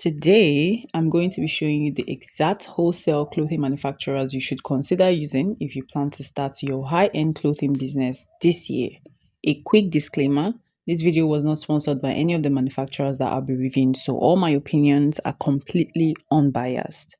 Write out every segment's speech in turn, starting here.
Today, I'm going to be showing you the exact wholesale clothing manufacturers you should consider using if you plan to start your high-end clothing business this year. A quick disclaimer, this video was not sponsored by any of the manufacturers that I'll be reviewing, so all my opinions are completely unbiased.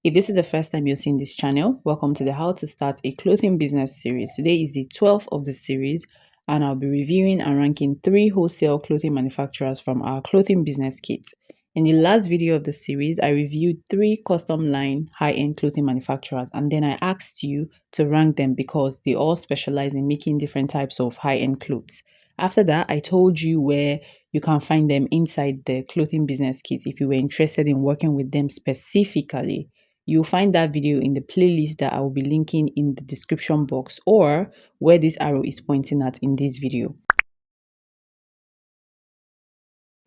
If this is the first time you're seeing this channel, welcome to the How to Start a Clothing Business series. Today is the 12th of the series, and I'll be reviewing and ranking 3 wholesale clothing manufacturers from our clothing business kit. In the last video of the series, I reviewed 3 custom line high-end clothing manufacturers, and then I asked you to rank them because they all specialize in making different types of high-end clothes. After that, I told you where you can find them inside the clothing business kit if you were interested in working with them specifically. You'll find that video in the playlist that I will be linking in the description box or where this arrow is pointing at in this video.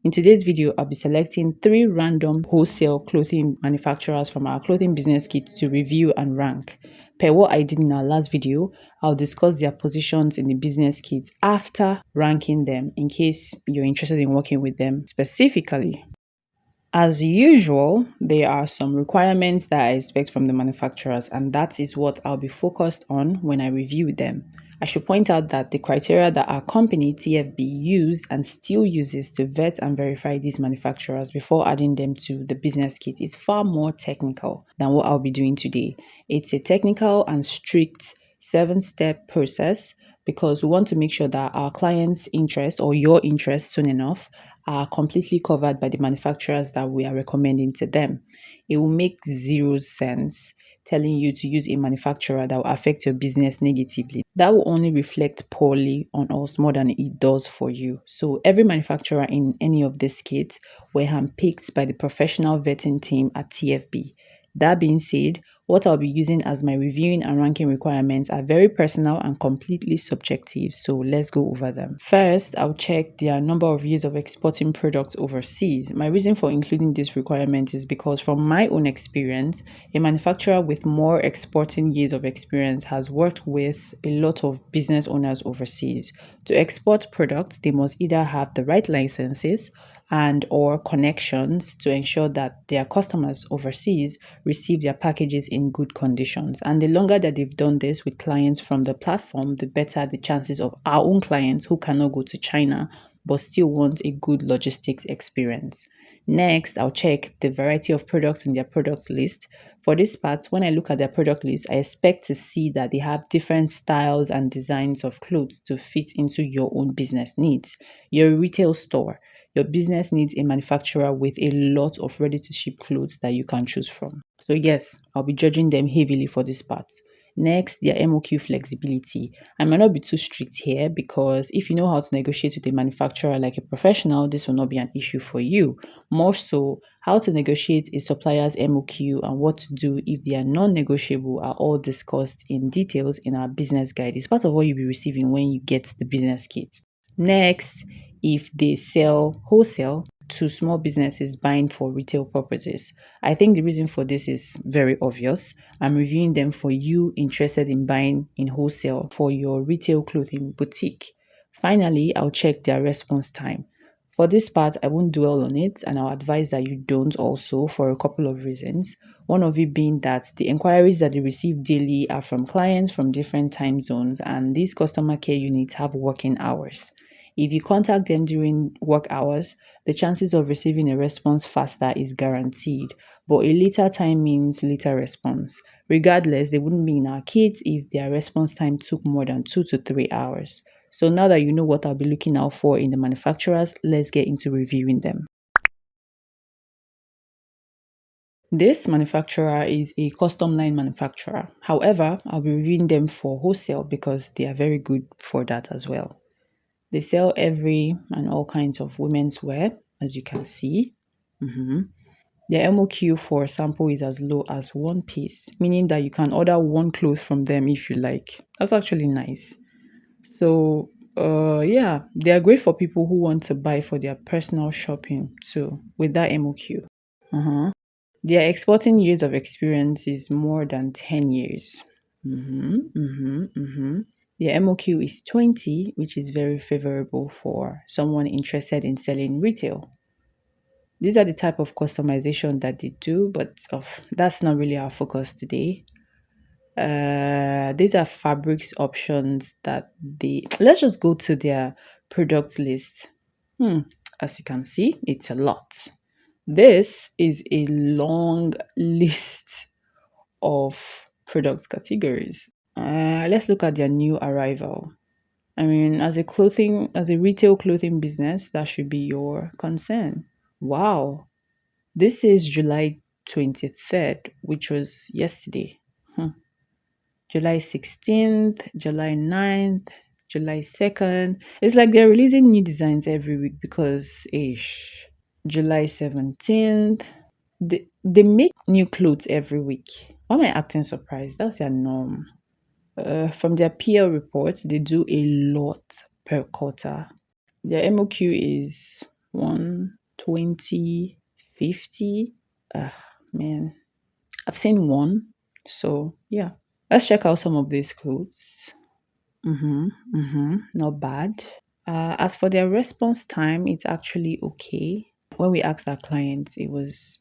In today's video, I'll be selecting 3 random wholesale clothing manufacturers from our clothing business kit to review and rank. Per what I did in our last video, I'll discuss their positions in the business kit after ranking them in case you're interested in working with them specifically. As usual, there are some requirements that I expect from the manufacturers, and that is what I'll be focused on when I review them. I should point out that the criteria that our company, TFB, used and still uses to vet and verify these manufacturers before adding them to the business kit is far more technical than what I'll be doing today. It's a technical and strict 7-step process because we want to make sure that our clients' interest or your interest soon enough are completely covered by the manufacturers that we are recommending to them. It will make zero sense telling you to use a manufacturer that will affect your business negatively. That will only reflect poorly on us more than it does for you. So every manufacturer in any of these kits were handpicked by the professional vetting team at TFB. That being said, what I'll be using as my reviewing and ranking requirements are very personal and completely subjective, so let's go over them. First, I'll check their number of years of exporting products overseas. My reason for including this requirement is because from my own experience, a manufacturer with more exporting years of experience has worked with a lot of business owners overseas. To export products, they must either have the right licenses and or connections to ensure that their customers overseas receive their packages in good conditions. And the longer that they've done this with clients from the platform, the better the chances of our own clients who cannot go to China but still want a good logistics experience. Next, I'll check the variety of products in their product list. For this part, when I look at their product list, I expect to see that they have different styles and designs of clothes to fit into your own business needs. Your retail store. Your business needs a manufacturer with a lot of ready-to-ship clothes that you can choose from. So yes, I'll be judging them heavily for this part. Next, their MOQ flexibility. I might not be too strict here because if you know how to negotiate with a manufacturer like a professional, this will not be an issue for you. More so, how to negotiate a supplier's MOQ and what to do if they are non-negotiable are all discussed in details in our business guide. It's part of what you'll be receiving when you get the business kit. Next, if they sell wholesale to small businesses buying for retail purposes. I think the reason for this is very obvious. I'm reviewing them for you interested in buying in wholesale for your retail clothing boutique. Finally, I'll check their response time. For this part, I won't dwell on it and I'll advise that you don't also for a couple of reasons. One of it being that the inquiries that they receive daily are from clients from different time zones and these customer care units have working hours. If you contact them during work hours, the chances of receiving a response faster is guaranteed, but a later time means later response. Regardless, they wouldn't be in our kit if their response time took more than 2 to 3 hours. So now that you know what I'll be looking out for in the manufacturers, let's get into reviewing them. This manufacturer is a custom line manufacturer. However, I'll be reviewing them for wholesale because they are very good for that as well. They sell every and all kinds of women's wear, as you can see. Their MOQ for sample is as low as 1 piece, meaning that you can order 1 cloth from them if you like. That's actually nice. So, yeah, they are great for people who want to buy for their personal shopping too, with that MOQ. Their exporting years of experience is more than 10 years. Their MOQ is 20, which is very favorable for someone interested in selling retail. These are the type of customization that they do, but that's not really our focus today. These are fabrics options that they let's just go to their product list. As you can see, it's a lot. This is a long list of product categories. Let's look at their new arrival. I mean, as a retail clothing business, that should be your concern. Wow. This is July 23rd, which was yesterday. July 16th, July 9th, July 2nd. It's like they're releasing new designs every week because ish. July 17th. They make new clothes every week. Why am I acting surprised? That's their norm. From their PL reports, they do a lot per quarter. Their MOQ is 120, 50. Man, I've seen one. So, yeah. Let's check out some of these clothes. Not bad. As for their response time, it's actually okay. When we asked our clients, it was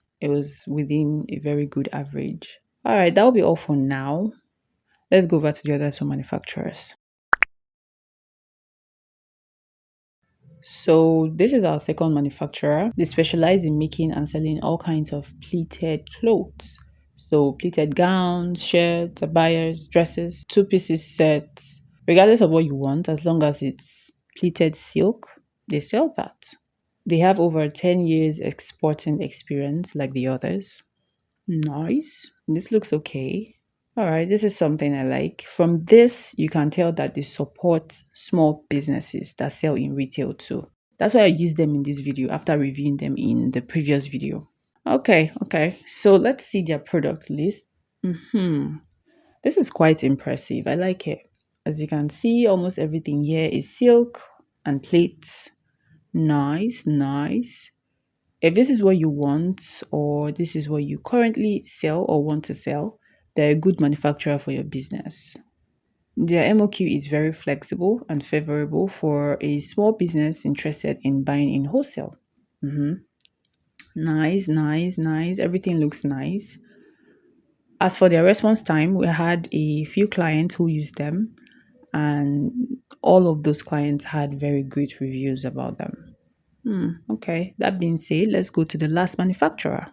within a very good average. All right, that will be all for now. Let's go over to the other two manufacturers. So this is our second manufacturer. They specialize in making and selling all kinds of pleated clothes. So pleated gowns, shirts, abayas, dresses, two pieces sets, regardless of what you want, as long as it's pleated silk, they sell that. They have over 10 years exporting experience like the others. Nice. This looks okay. All right, this is something I like. From this, you can tell that they support small businesses that sell in retail too. That's why I used them in this video after reviewing them in the previous video. Okay. So let's see their product list. This is quite impressive. I like it. As you can see, almost everything here is silk and plates. Nice. If this is what you want, or this is what you currently sell or want to sell, they're a good manufacturer for your business. Their MOQ is very flexible and favorable for a small business interested in buying in wholesale. Nice. Everything looks nice. As for their response time, we had a few clients who used them, and all of those clients had very good reviews about them. Okay, that being said, let's go to the last manufacturer.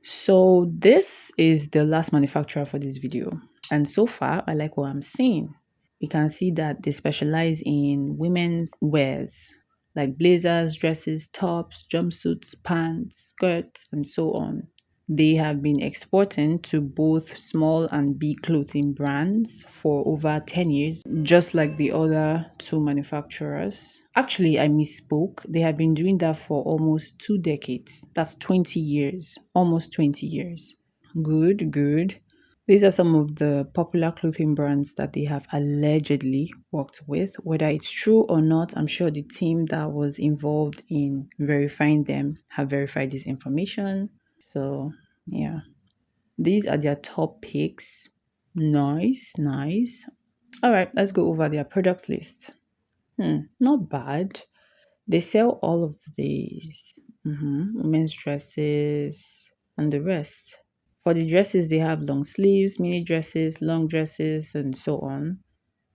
So this is the last manufacturer for this video. And so far, I like what I'm seeing. We can see that they specialize in women's wears like blazers, dresses, tops, jumpsuits, pants, skirts, and so on. They have been exporting to both small and big clothing brands for over 10 years, just like the other two manufacturers. Actually, I misspoke. They have been doing that for almost 2 decades. That's 20 years, almost 20 years. Good. These are some of the popular clothing brands that they have allegedly worked with. Whether it's true or not, I'm sure the team that was involved in verifying them have verified this information. So, yeah. These are their top picks. Nice. All right, let's go over their product list. Not bad. They sell all of these. Women's dresses and the rest. For the dresses, they have long sleeves, mini dresses, long dresses, and so on.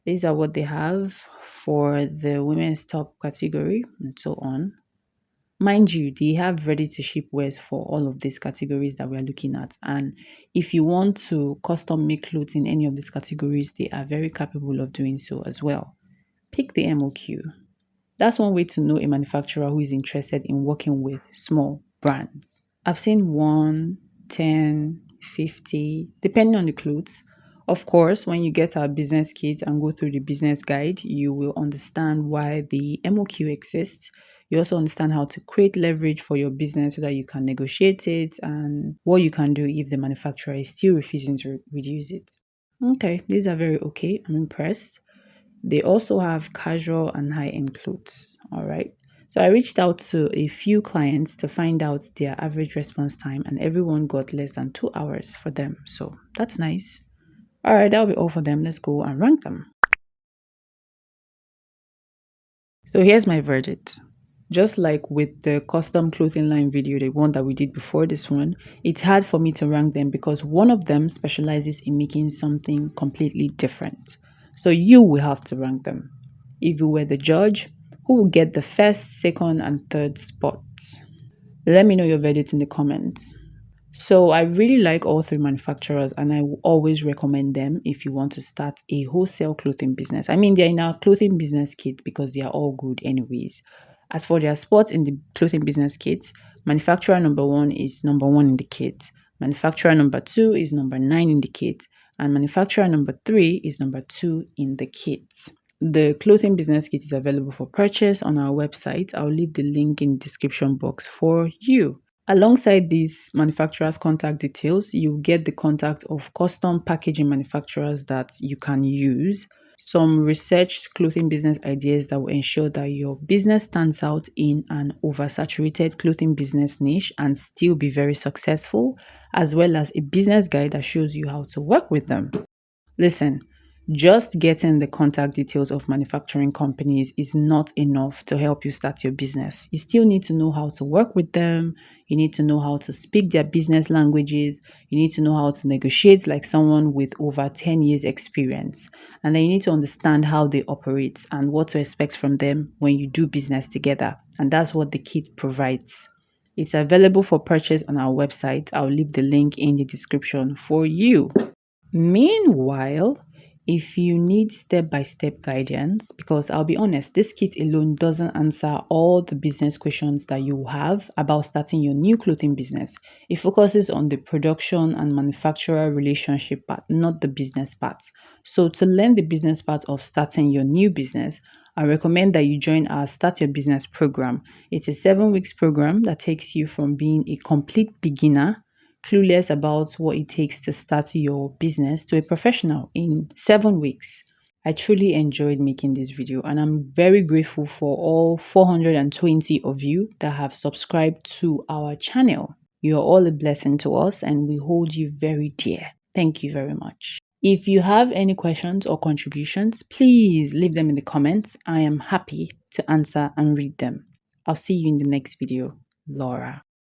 These are what they have for the women's top category and so on. Mind you, they have ready to ship wares for all of these categories that we're looking at. And if you want to custom make clothes in any of these categories, they are very capable of doing so as well. Pick the MOQ. That's one way to know a manufacturer who is interested in working with small brands. I've seen 1, 10, 50, depending on the clothes. Of course, when you get our business kit and go through the business guide, you will understand why the MOQ exists. You also understand how to create leverage for your business so that you can negotiate it and what you can do if the manufacturer is still refusing to reduce it. Okay, these are very okay. I'm impressed. They also have casual and high-end clothes. All right. So I reached out to a few clients to find out their average response time, and everyone got less than 2 hours for them. So that's nice. All right, that'll be all for them. Let's go and rank them. So here's my verdict. Just like with the custom clothing line video, the one that we did before this one, it's hard for me to rank them because one of them specializes in making something completely different. So you will have to rank them. If you were the judge, who will get the first, second, and third spots? Let me know your verdict in the comments. So I really like all three manufacturers and I will always recommend them if you want to start a wholesale clothing business. I mean, they're in our clothing business kit because they are all good anyways. As for their spots in the clothing business kit, manufacturer number one is number one in the kit. Manufacturer number two is number 9 in the kit. And manufacturer number 3 is number 2 in the kit. The clothing business kit is available for purchase on our website. I'll leave the link in the description box for you. Alongside these manufacturers' contact details, you get the contact of custom packaging manufacturers that you can use, some researched clothing business ideas that will ensure that your business stands out in an oversaturated clothing business niche and still be very successful, as well as a business guide that shows you how to work with them. Listen, just getting the contact details of manufacturing companies is not enough to help you start your business. You still need to know how to work with them. You need to know how to speak their business languages. You need to know how to negotiate like someone with over 10 years experience. And then you need to understand how they operate and what to expect from them when you do business together. And that's what the kit provides. It's available for purchase on our website. I'll leave the link in the description for you. Meanwhile, if you need step-by-step guidance, because I'll be honest, this kit alone doesn't answer all the business questions that you have about starting your new clothing business. It focuses on the production and manufacturer relationship part, not the business part. So to learn the business part of starting your new business, I recommend that you join our Start Your Business program. It's a 7 weeks program that takes you from being a complete beginner clueless about what it takes to start your business to a professional in 7 weeks. I truly enjoyed making this video and I'm very grateful for all 420 of you that have subscribed to our channel. You're all a blessing to us and we hold you very dear. Thank you very much. If you have any questions or contributions, please leave them in the comments. I am happy to answer and read them. I'll see you in the next video. Laura.